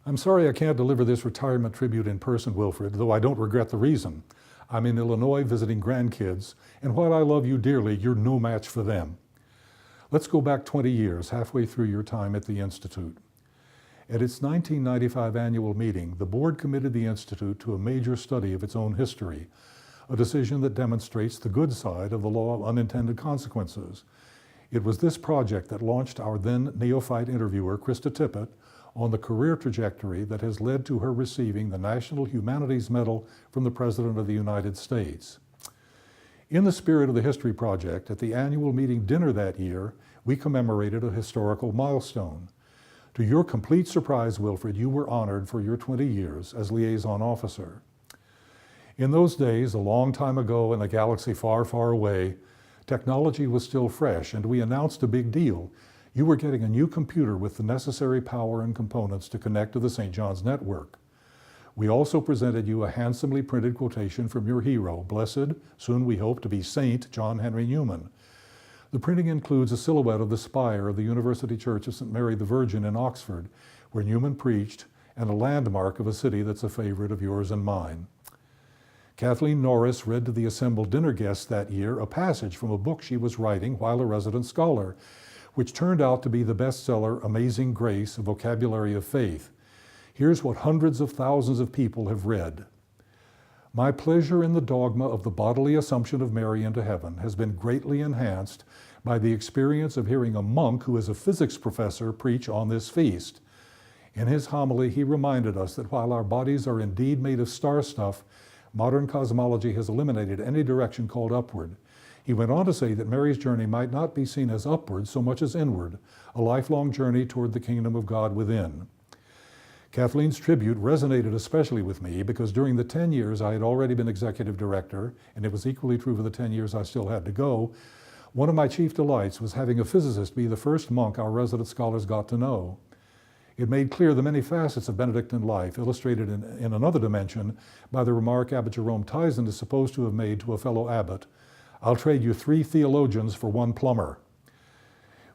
I'm sorry I can't deliver this retirement tribute in person, Wilfred, though I don't regret the reason. I'm in Illinois visiting grandkids, and while I love you dearly, you're no match for them. Let's go back 20 years, halfway through your time at the Institute. At its 1995 annual meeting, the board committed the Institute to a major study of its own history, a decision that demonstrates the good side of the law of unintended consequences. It was this project that launched our then neophyte interviewer, Krista Tippett, on the career trajectory that has led to her receiving the National Humanities Medal from the President of the United States. In the spirit of the History Project, at the annual meeting dinner that year, we commemorated a historical milestone. To your complete surprise, Wilfred, you were honored for your 20 years as liaison officer. In those days, a long time ago in a galaxy far, far away, technology was still fresh, and we announced a big deal. You were getting a new computer with the necessary power and components to connect to the St. John's network. We also presented you a handsomely printed quotation from your hero, blessed, soon we hope to be Saint John Henry Newman. The printing includes a silhouette of the spire of the University Church of St. Mary the Virgin in Oxford, where Newman preached, and a landmark of a city that's a favorite of yours and mine. Kathleen Norris read to the assembled dinner guests that year a passage from a book she was writing while a resident scholar, which turned out to be the bestseller Amazing Grace, a Vocabulary of Faith. Here's what hundreds of thousands of people have read. My pleasure in the dogma of the bodily assumption of Mary into heaven has been greatly enhanced by the experience of hearing a monk who is a physics professor preach on this feast. In his homily, he reminded us that while our bodies are indeed made of star stuff, modern cosmology has eliminated any direction called upward. He went on to say that Mary's journey might not be seen as upward so much as inward, a lifelong journey toward the kingdom of God within. Kathleen's tribute resonated especially with me because during the 10 years I had already been executive director, and it was equally true for the 10 years I still had to go, one of my chief delights was having a physicist be the first monk our resident scholars got to know. It made clear the many facets of Benedictine life, illustrated in another dimension by the remark Abbot Jerome Tyson is supposed to have made to a fellow abbot, I'll trade you 3 theologians for 1 plumber.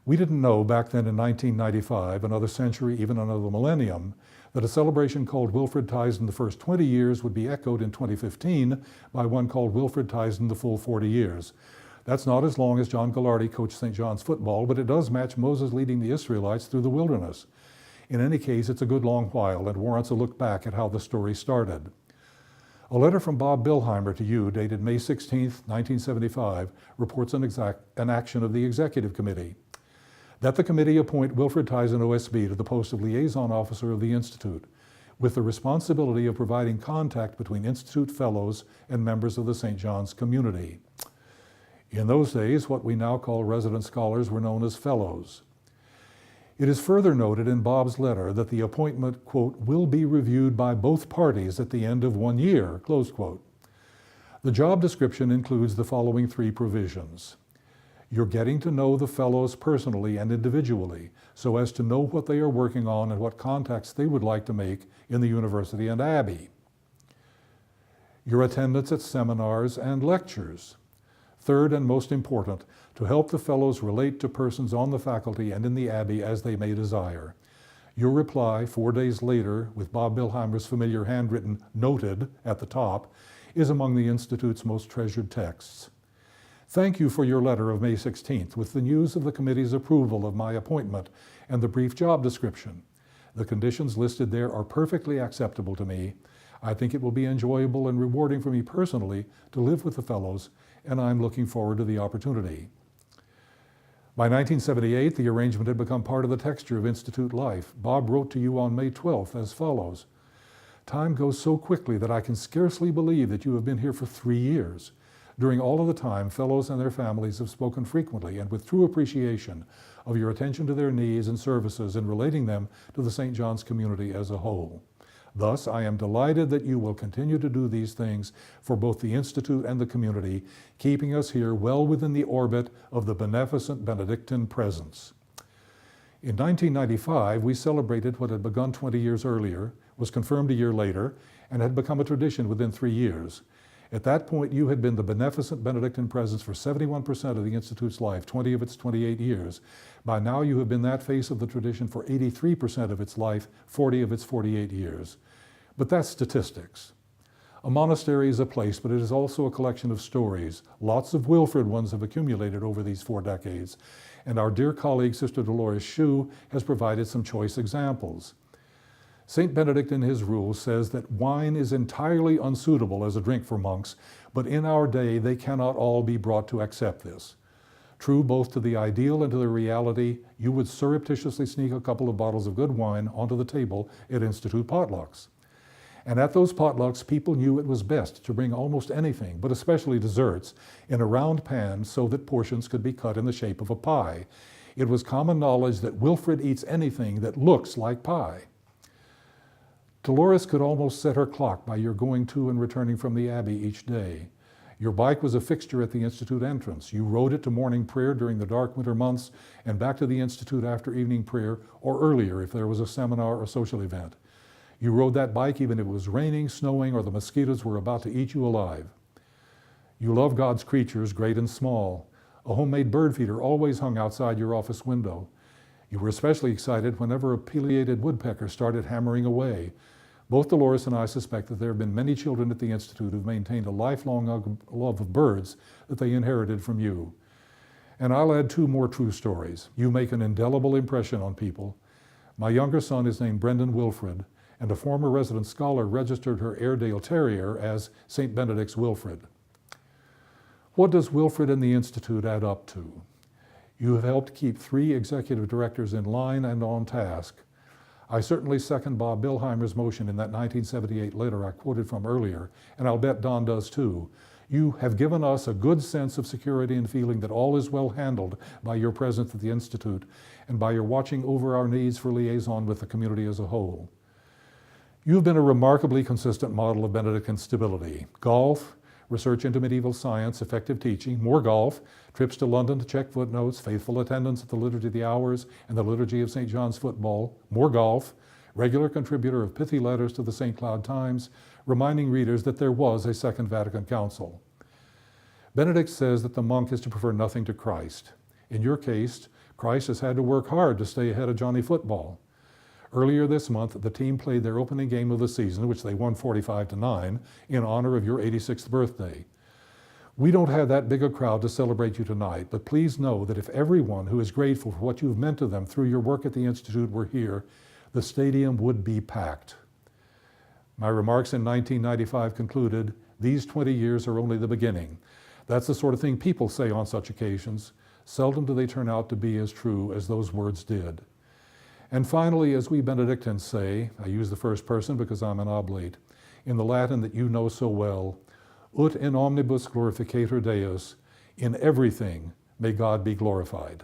We didn't know back then in 1995, another century, even another millennium, that a celebration called Wilfred Tyson the first 20 years would be echoed in 2015 by one called Wilfred Tyson the full 40 years. That's not as long as John Gallardi coached St. John's football, but it does match Moses leading the Israelites through the wilderness. In any case, it's a good long while and warrants a look back at how the story started. A letter from Bob Bilheimer to you, dated May 16, 1975, reports an action of the Executive Committee. That the committee appoint Wilfred Tyson OSB to the post of Liaison Officer of the Institute, with the responsibility of providing contact between Institute fellows and members of the St. John's community. In those days, what we now call resident scholars were known as fellows. It is further noted in Bob's letter that the appointment, quote, will be reviewed by both parties at the end of 1 year, close quote. The job description includes the following 3 provisions. You're getting to know the fellows personally and individually, so as to know what they are working on and what contacts they would like to make in the university and abbey. Your attendance at seminars and lectures. Third, and most important, to help the fellows relate to persons on the faculty and in the abbey as they may desire. Your reply 4 days later, with Bob Bilheimer's familiar handwritten "noted" at the top, is among the Institute's most treasured texts. Thank you for your letter of May 16th with the news of the committee's approval of my appointment and the brief job description. The conditions listed there are perfectly acceptable to me. I think it will be enjoyable and rewarding for me personally to live with the fellows, and I'm looking forward to the opportunity. By 1978, the arrangement had become part of the texture of Institute life. Bob wrote to you on May 12th as follows. Time goes so quickly that I can scarcely believe that you have been here for 3 years. During all of the time, fellows and their families have spoken frequently and with true appreciation of your attention to their needs and services in relating them to the St. John's community as a whole. Thus, I am delighted that you will continue to do these things for both the Institute and the community, keeping us here well within the orbit of the beneficent Benedictine presence. In 1995, we celebrated what had begun 20 years earlier, was confirmed a year later, and had become a tradition within 3 years. At that point, you had been the beneficent Benedictine presence for 71% of the Institute's life, 20 of its 28 years. By now, you have been that face of the tradition for 83% of its life, 40 of its 48 years. But that's statistics. A monastery is a place, but it is also a collection of stories. Lots of Wilfrid ones have accumulated over these 4 decades, and our dear colleague, Sister Dolores Shu, has provided some choice examples. St. Benedict in his rules says that wine is entirely unsuitable as a drink for monks, but in our day they cannot all be brought to accept this. True both to the ideal and to the reality, you would surreptitiously sneak a couple of bottles of good wine onto the table at Institute potlucks. And at those potlucks, people knew it was best to bring almost anything, but especially desserts, in a round pan so that portions could be cut in the shape of a pie. It was common knowledge that Wilfrid eats anything that looks like pie. Dolores could almost set her clock by your going to and returning from the Abbey each day. Your bike was a fixture at the Institute entrance. You rode it to morning prayer during the dark winter months and back to the Institute after evening prayer or earlier if there was a seminar or social event. You rode that bike even if it was raining, snowing, or the mosquitoes were about to eat you alive. You love God's creatures, great and small. A homemade bird feeder always hung outside your office window. You were especially excited whenever a pileated woodpecker started hammering away. Both Dolores and I suspect that there have been many children at the Institute who've maintained a lifelong love of birds that they inherited from you. And I'll add 2 more true stories. You make an indelible impression on people. My younger son is named Brendan Wilfrid, and a former resident scholar registered her Airedale Terrier as St. Benedict's Wilfrid. What does Wilfrid and the Institute add up to? You have helped keep 3 executive directors in line and on task. I certainly second Bob Bilheimer's motion in that 1978 letter I quoted from earlier, and I'll bet Don does too. You have given us a good sense of security and feeling that all is well handled by your presence at the Institute and by your watching over our needs for liaison with the community as a whole. You've been a remarkably consistent model of Benedictine stability. Golf, research into medieval science, effective teaching, more golf, trips to London to check footnotes, faithful attendance at the Liturgy of the Hours and the Liturgy of St. John's Football, more golf, regular contributor of pithy letters to the St. Cloud Times, reminding readers that there was a Second Vatican Council. Benedict says that the monk is to prefer nothing to Christ. In your case, Christ has had to work hard to stay ahead of Johnny Football. Earlier this month, the team played their opening game of the season, which they won 45-9, in honor of your 86th birthday. We don't have that big a crowd to celebrate you tonight, but please know that if everyone who is grateful for what you've meant to them through your work at the Institute were here, the stadium would be packed. My remarks in 1995 concluded, these 20 years are only the beginning. That's the sort of thing people say on such occasions. Seldom do they turn out to be as true as those words did. And finally, as we Benedictines say, I use the first person because I'm an oblate, in the Latin that you know so well, ut in omnibus glorificator Deus, in everything may God be glorified.